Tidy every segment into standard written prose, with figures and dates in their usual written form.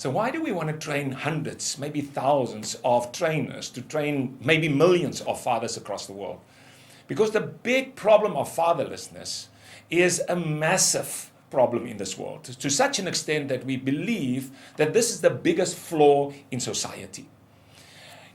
So why do we want to train hundreds, maybe thousands of trainers to train maybe millions of fathers across the world? Because the big problem of fatherlessness is a massive problem in this world, to such an extent that we believe that this is the biggest flaw in society.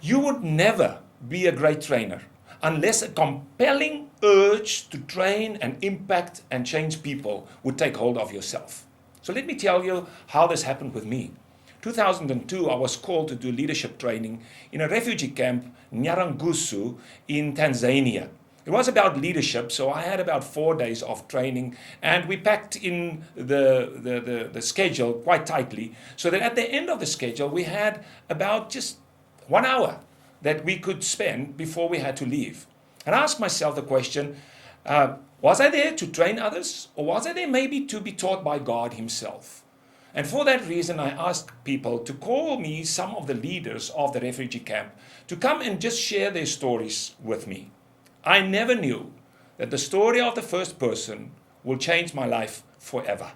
You would never be a great trainer unless a compelling urge to train and impact and change people would take hold of yourself. So let me tell you how this happened with me. 2002, I was called to do leadership training in a refugee camp, Nyarangusu, in Tanzania. It was about leadership, so I had about 4 days of training, and we packed in the schedule quite tightly, so that at the end of the schedule, we had about just 1 hour that we could spend before we had to leave. And I asked myself the question, was I there to train others, or was I there maybe to be taught by God himself? And for that reason, I asked people to call me some of the leaders of the refugee camp to come and just share their stories with me. I never knew that the story of the first person will change my life forever.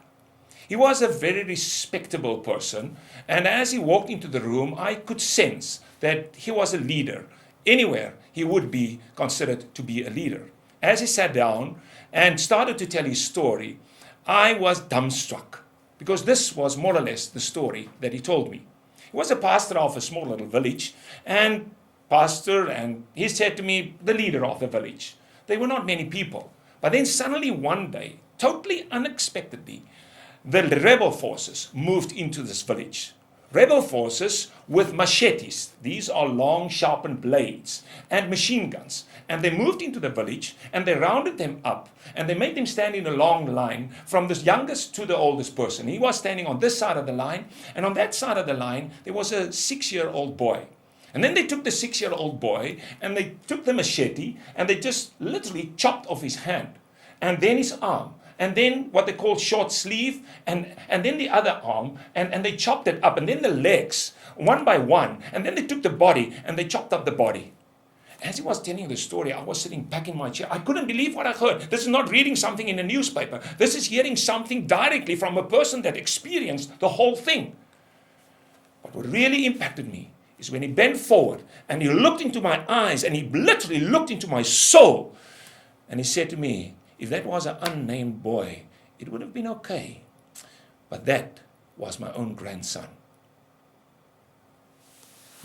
He was a very respectable person, and as he walked into the room, I could sense that he was a leader. Anywhere, he would be considered to be a leader. As he sat down and started to tell his story, I was dumbstruck, because this was more or less the story that he told me. He was a pastor of a small little village, and he said to me, the leader of the village. There were not many people. But then suddenly one day, totally unexpectedly, the rebel forces moved into this village. Rebel forces with machetes. These are long, sharpened blades and machine guns. And they moved into the village, and they rounded them up, and they made them stand in a long line from the youngest to the oldest person. He was standing on this side of the line, and on that side of the line, there was a 6-year-old boy. And then they took the 6-year-old boy, and they took the machete, and they just literally chopped off his hand, and then his arm, and then what they call short sleeve, and then the other arm, and they chopped it up, and then the legs, one by one, and then they took the body, and they chopped up the body. As he was telling the story, I was sitting back in my chair. I couldn't believe what I heard. This is not reading something in a newspaper. This is hearing something directly from a person that experienced the whole thing. But what really impacted me is when he bent forward and he looked into my eyes, and he literally looked into my soul, and he said to me, if that was an unnamed boy, it would have been okay. But that was my own grandson.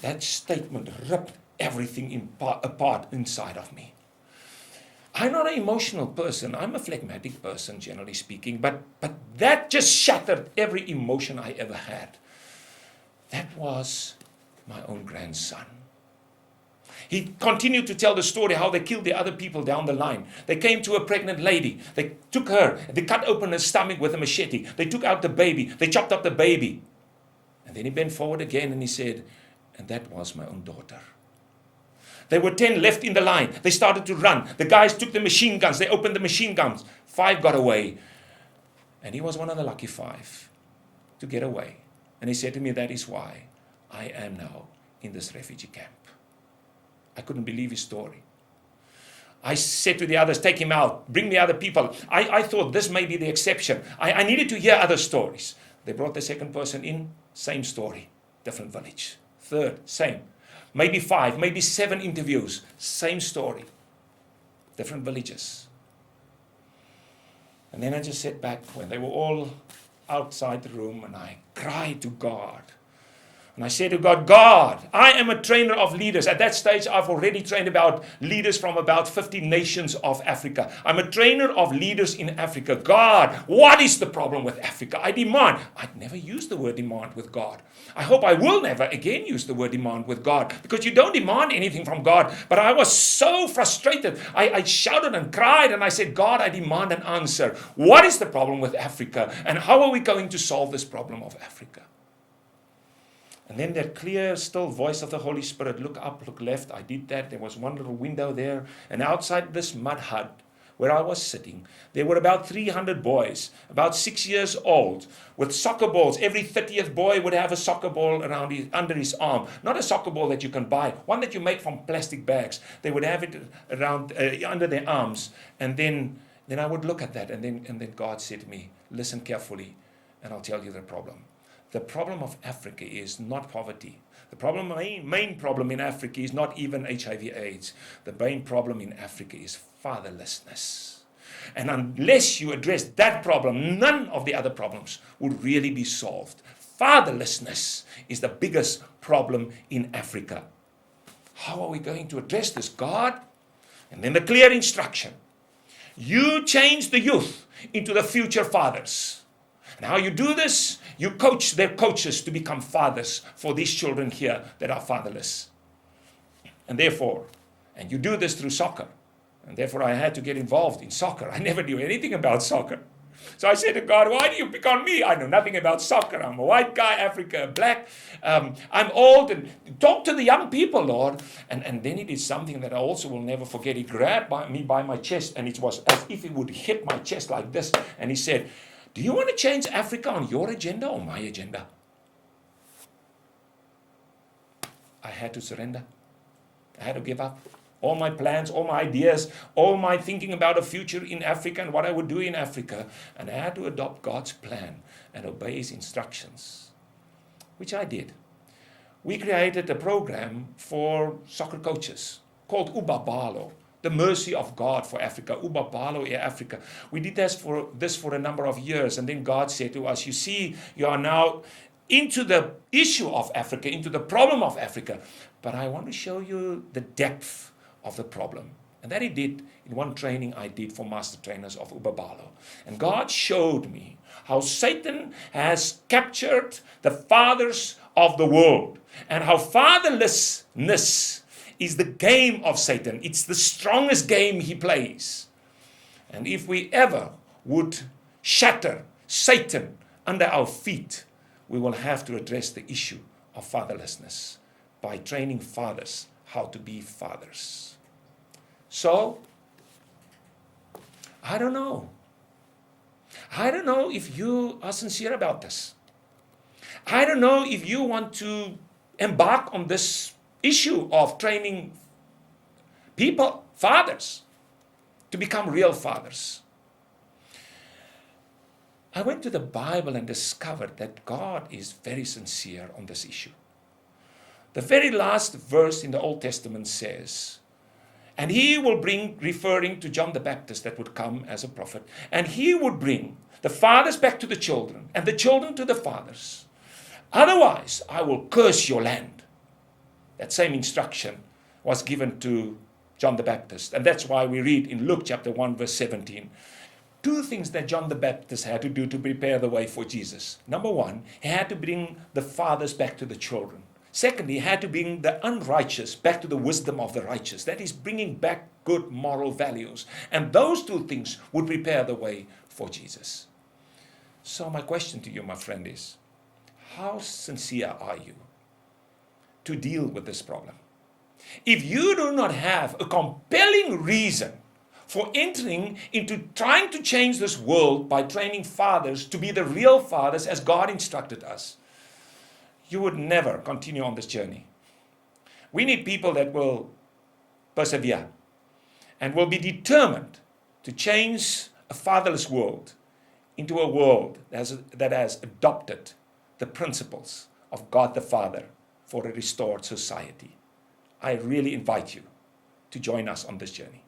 That statement ripped everything apart inside of me. I'm not an emotional person. I'm a phlegmatic person, generally speaking, but that just shattered every emotion I ever had. That was my own grandson. He continued to tell the story how they killed the other people down the line. They came to a pregnant lady. They took her. They cut open her stomach with a machete. They took out the baby. They chopped up the baby. And then he bent forward again and he said, and that was my own daughter. There were 10 left in the line. They started to run. The guys took the machine guns. They opened the machine guns. 5 got away. And he was one of the lucky 5 to get away. And he said to me, that is why I am now in this refugee camp. I couldn't believe his story. I said to the others, take him out, bring the other people. I thought this may be the exception. I needed to hear other stories. They brought the second person in, same story, different village. Third, same. Maybe 5, maybe 7 interviews, same story, different villages. And then I just sat back when they were all outside the room, and I cried to God. And I said to God, God, I am a trainer of leaders. At that stage, I've already trained about leaders from about 50 nations of Africa. I'm a trainer of leaders in Africa. God, what is the problem with Africa? I demand. I'd never used the word demand with God. I hope I will never again use the word demand with God, because you don't demand anything from God. But I was so frustrated. I shouted and cried, and I said, God, I demand an answer. What is the problem with Africa? And how are we going to solve this problem of Africa? And then that clear, still voice of the Holy Spirit, look up, look left. I did that. There was one little window there. And outside this mud hut where I was sitting, there were about 300 boys, about 6 years old, with soccer balls. Every 30th boy would have a soccer ball under his arm. Not a soccer ball that you can buy, one that you make from plastic bags. They would have it around under their arms. And then I would look at that. And then God said to me, listen carefully, and I'll tell you the problem. the problem of Africa is not poverty. The problem, main problem in Africa is not even HIV/AIDS. The main problem in Africa is fatherlessness. And unless you address that problem, none of the other problems would really be solved. Fatherlessness is the biggest problem in Africa. How are we going to address this, God? And then the clear instruction. You change the youth into the future fathers. And how you do this? You coach their coaches to become fathers for these children here that are fatherless. And therefore, and you do this through soccer. And therefore I had to get involved in soccer. I never knew anything about soccer. So I said to God, why do you pick on me? I know nothing about soccer. I'm a white guy, Africa, black. I'm old. And talk to the young people, Lord. And then he did something that I also will never forget. He grabbed me by my chest, and it was as if he would hit my chest like this. And he said, do you want to change Africa on your agenda or my agenda? I had to surrender. I had to give up. All my plans, all my ideas, all my thinking about a future in Africa and what I would do in Africa. And I had to adopt God's plan and obey his instructions, which I did. We created a program for soccer coaches called Ubabalo, the mercy of God for Africa, Ubabalo in Africa. We did this for a number of years. And then God said to us, you see, you are now into the issue of Africa, into the problem of Africa. But I want to show you the depth of the problem. And that he did in one training I did for master trainers of Ubabalo. And God showed me how Satan has captured the fathers of the world, and how fatherlessness is the game of Satan. It's the strongest game he plays. And if we ever would shatter Satan under our feet, we will have to address the issue of fatherlessness by training fathers how to be fathers. So, I don't know. I don't know if you are sincere about this. I don't know if you want to embark on this issue of training people, fathers, to become real fathers. I went to the Bible and discovered that God is very sincere on this issue. The very last verse in the Old Testament says, and he will bring, referring to John the Baptist that would come as a prophet, and he would bring the fathers back to the children, and the children to the fathers. Otherwise, I will curse your land. That same instruction was given to John the Baptist. And that's why we read in Luke chapter 1, verse 17, two things that John the Baptist had to do to prepare the way for Jesus. Number one, he had to bring the fathers back to the children. Secondly, he had to bring the unrighteous back to the wisdom of the righteous. That is, bringing back good moral values. And those two things would prepare the way for Jesus. So my question to you, my friend, is, how sincere are you to deal with this problem? If you do not have a compelling reason for entering into trying to change this world by training fathers to be the real fathers as God instructed us, you would never continue on this journey. We need people that will persevere and will be determined to change a fatherless world into a world that has adopted the principles of God the Father for a restored society. I really invite you to join us on this journey.